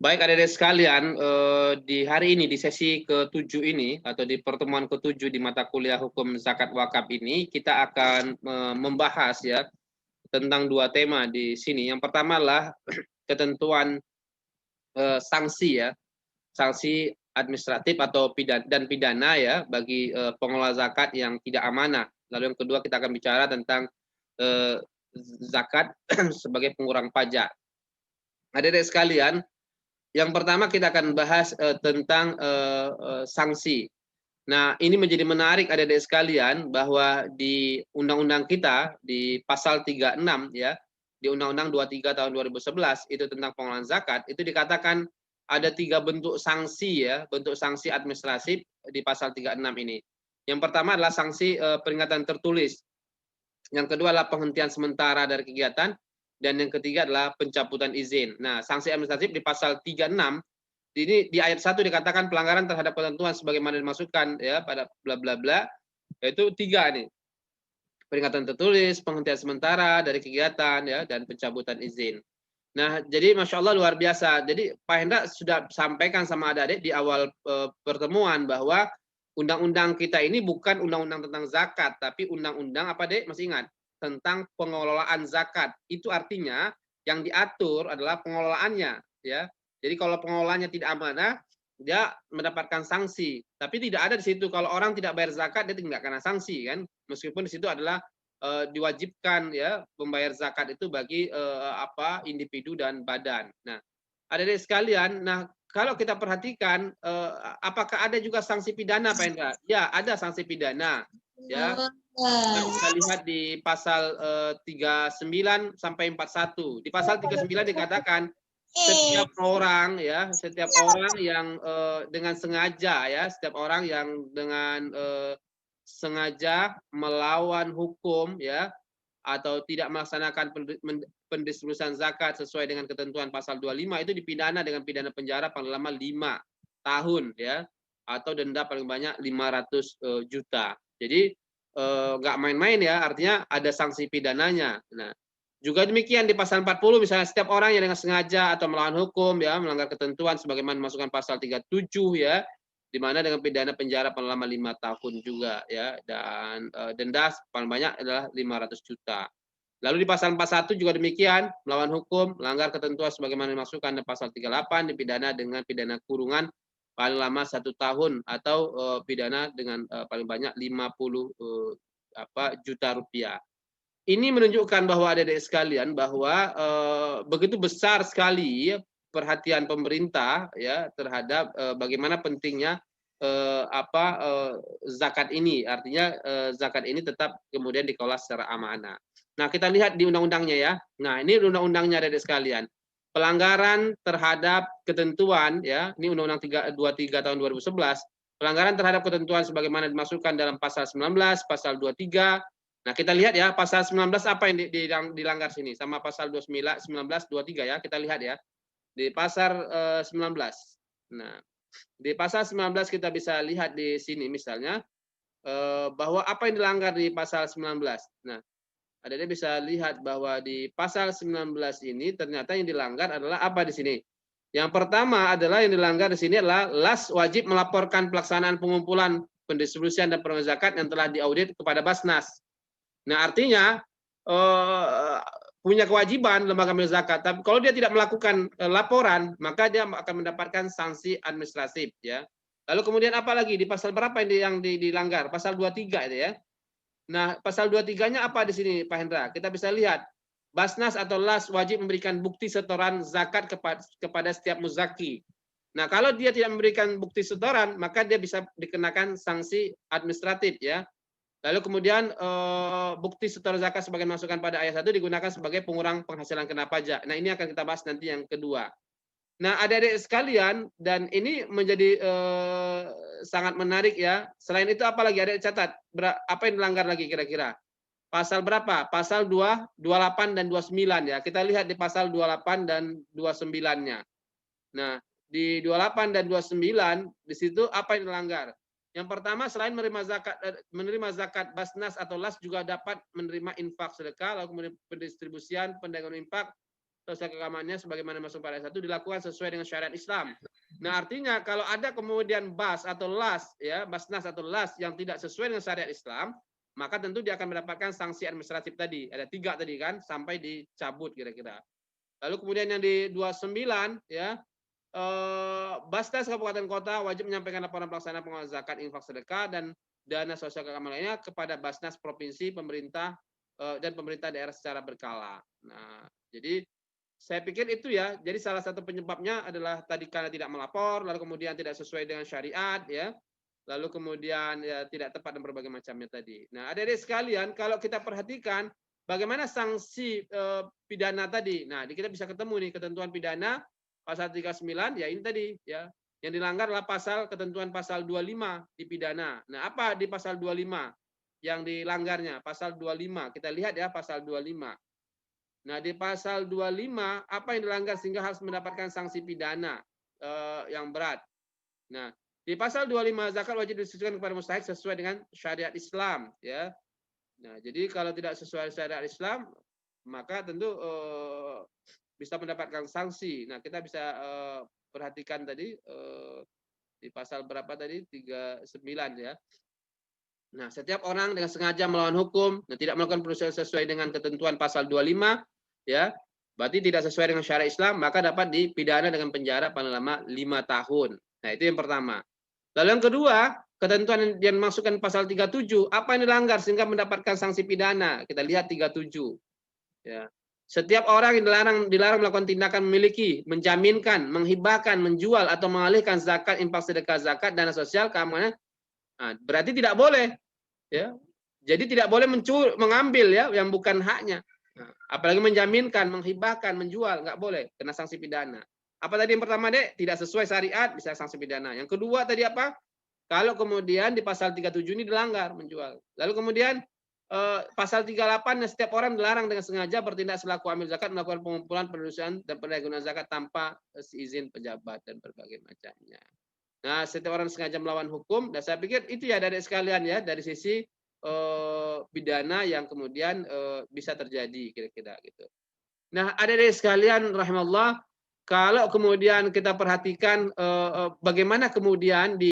Baik adik-adik sekalian, di hari ini, di sesi ke-7 ini, atau di pertemuan ke-7 di mata kuliah hukum zakat wakaf ini, kita akan membahas ya tentang dua tema di sini. Yang pertama adalah ketentuan sanksi ya, sanksi administratif atau pidana ya bagi pengelola zakat yang tidak amanah. Lalu yang kedua kita akan bicara tentang eh, zakat sebagai pengurang pajak. Adik-adik sekalian, yang pertama kita akan bahas tentang sanksi. Nah, ini menjadi menarik adik-adik sekalian bahwa di undang-undang kita di pasal 36 ya, di Undang-Undang 23 tahun 2011 itu tentang pengelolaan zakat, itu dikatakan ada 3 bentuk sanksi ya, bentuk sanksi administratif di pasal 36 ini. Yang pertama adalah sanksi peringatan tertulis. Yang kedua adalah penghentian sementara dari kegiatan, dan yang ketiga adalah pencabutan izin. Nah, sanksi administratif di pasal 36 ini di ayat 1 dikatakan pelanggaran terhadap ketentuan sebagaimana dimasukkan ya pada bla bla bla, yaitu 3 nih. Peringatan tertulis, penghentian sementara dari kegiatan ya, dan pencabutan izin. Nah, jadi Masya Allah luar biasa. Jadi Pak Hendra sudah sampaikan sama adik-adik di awal pertemuan bahwa undang-undang kita ini bukan undang-undang tentang zakat, tapi undang-undang apa dek? Masih ingat? Tentang pengelolaan zakat. Itu artinya yang diatur adalah pengelolaannya, ya. Jadi kalau pengelolaannya tidak amanah, dia mendapatkan sanksi. Tapi tidak ada di situ kalau orang tidak bayar zakat dia tidak kena sanksi kan. Meskipun di situ adalah diwajibkan ya membayar zakat itu bagi individu dan badan. Nah, adik-adik sekalian, nah kalau kita perhatikan apakah ada juga sanksi pidana Pak Hendra? Ya, ada sanksi pidana ya. Nah, kita lihat di pasal 39 sampai 41. Di pasal 39 dikatakan setiap orang ya, setiap orang yang dengan sengaja ya, setiap orang yang dengan sengaja melawan hukum ya atau tidak melaksanakan pendistribusian zakat sesuai dengan ketentuan pasal 25 itu dipidana dengan pidana penjara paling lama 5 tahun ya, atau denda paling banyak 500 juta. Jadi nggak main-main ya, artinya ada sanksi pidananya. Nah, juga demikian di pasal 40 misalnya setiap orang yang dengan sengaja atau melawan hukum ya, melanggar ketentuan sebagaimana dimasukkan pasal 37 ya, di mana dengan pidana penjara paling lama 5 tahun juga ya, dan denda paling banyak adalah 500 juta. Lalu di pasal 41 juga demikian, melawan hukum, melanggar ketentuan sebagaimana dimasukkan di pasal 38 dipidana dengan pidana kurungan paling lama 1 tahun atau pidana dengan paling banyak 50 juta rupiah. Ini menunjukkan bahwa adik-adik sekalian bahwa begitu besar sekali perhatian pemerintah ya terhadap bagaimana pentingnya zakat ini. Artinya zakat ini tetap kemudian dikelola secara amanah. Nah, kita lihat di undang-undangnya ya. Nah, ini undang-undangnya adik-adik sekalian. Pelanggaran terhadap ketentuan ya, ini Undang-Undang 23 tahun 2011, pelanggaran terhadap ketentuan sebagaimana dimasukkan dalam pasal 19, pasal 23. Nah, kita lihat ya, pasal 19 apa yang dilanggar sini sama pasal 29, 19, 23 ya. Kita lihat ya. Di pasal 19. Nah, di pasal 19 kita bisa lihat di sini misalnya bahwa apa yang dilanggar di pasal 19. Nah, Anda bisa lihat bahwa di pasal 19 ini ternyata yang dilanggar adalah apa di sini? Yang pertama adalah yang dilanggar di sini adalah LAS wajib melaporkan pelaksanaan pengumpulan, pendistribusian dan pengelolaan zakat yang telah diaudit kepada Basnas. Nah, artinya punya kewajiban lembaga amil zakat, tapi kalau dia tidak melakukan laporan, maka dia akan mendapatkan sanksi administratif ya. Lalu kemudian apa lagi di pasal berapa yang dilanggar? Pasal 23 itu ya. Nah, pasal 23-nya apa di sini Pak Hendra? Kita bisa lihat Basnas atau LAS wajib memberikan bukti setoran zakat kepada setiap muzaki. Nah, kalau dia tidak memberikan bukti setoran, maka dia bisa dikenakan sanksi administratif ya. Lalu kemudian bukti setoran zakat sebagai masukan pada ayat 1 digunakan sebagai pengurang penghasilan kena pajak. Nah, ini akan kita bahas nanti yang kedua. Nah, adik-adik sekalian, dan ini menjadi sangat menarik ya. Selain itu apa lagi adik catat? Apa yang dilanggar lagi kira-kira? Pasal berapa? Pasal 2, 28 dan 29 ya. Kita lihat di pasal 28 dan 29-nya. Nah, di 28 dan 29 di situ apa yang dilanggar? Yang pertama, selain menerima zakat Basnas atau LAS juga dapat menerima infak sedekah, lalu kemudian pendistribusian, pendagangan infak sosial keagamannya sebagaimana masuk pada satu dilakukan sesuai dengan syariat Islam. Nah, artinya kalau ada kemudian bas atau las, ya, basnas atau las yang tidak sesuai dengan syariat Islam, maka tentu dia akan mendapatkan sanksi administratif tadi. Ada 3 tadi kan, sampai dicabut kira-kira. Lalu kemudian yang di 29, ya, Basnas Kabupaten Kota wajib menyampaikan laporan pelaksanaan pengelolaan zakat, infak, sedekah, dan dana sosial keagamaan lainnya kepada Basnas Provinsi, pemerintah, dan pemerintah daerah secara berkala. Nah, jadi saya pikir itu ya. Jadi salah satu penyebabnya adalah tadi karena tidak melapor, lalu kemudian tidak sesuai dengan syariat, ya. Lalu kemudian ya, tidak tepat dan berbagai macamnya tadi. Nah, adik-adik sekalian, kalau kita perhatikan bagaimana sanksi pidana tadi. Nah, kita bisa ketemu nih ketentuan pidana pasal 39, ya ini tadi, ya. Yang dilanggar adalah ketentuan pasal 25 dipidana. Nah, apa di pasal 25 yang dilanggarnya? Pasal 25. Kita lihat ya pasal 25. Nah, di pasal 25 apa yang dilanggar sehingga harus mendapatkan sanksi pidana yang berat. Nah, di pasal 25 zakat wajib ditujukan kepada mustahik sesuai dengan syariat Islam, ya. Nah, jadi kalau tidak sesuai syariat Islam, maka tentu bisa mendapatkan sanksi. Nah, kita bisa perhatikan tadi di pasal berapa tadi? 39, ya. Nah, setiap orang dengan sengaja melawan hukum dan tidak melakukan perusahaan sesuai dengan ketentuan pasal 25, ya, berarti tidak sesuai dengan syariat Islam, maka dapat dipidana dengan penjara paling lama 5 tahun. Nah, itu yang pertama. Lalu yang kedua, ketentuan yang dimasukkan pasal 37, apa yang dilanggar sehingga mendapatkan sanksi pidana? Kita lihat 37. Ya. Setiap orang yang dilarang melakukan tindakan memiliki, menjaminkan, menghibahkan, menjual atau mengalihkan zakat, infak, sedekah, zakat, dana sosial, keamanan, nah, berarti tidak boleh, ya. Jadi tidak boleh mengambil ya yang bukan haknya. Nah, apalagi menjaminkan, menghibahkan, menjual, nggak boleh, kena sanksi pidana. Apa tadi yang pertama, Dek? Tidak sesuai syariat, bisa sanksi pidana. Yang kedua tadi apa? Kalau kemudian di pasal 37 ini dilanggar menjual. Lalu kemudian pasal 38, setiap orang dilarang dengan sengaja bertindak selaku amil zakat, melakukan pengumpulan, penelusuran, dan perdagangan zakat tanpa seizin pejabat dan berbagai macamnya. Nah, setiap orang sengaja melawan hukum, dan saya pikir itu ya dari sekalian ya, dari sisi pidana yang kemudian bisa terjadi kira-kira gitu. Nah, adik-adik sekalian rahimallah, kalau kemudian kita perhatikan bagaimana kemudian di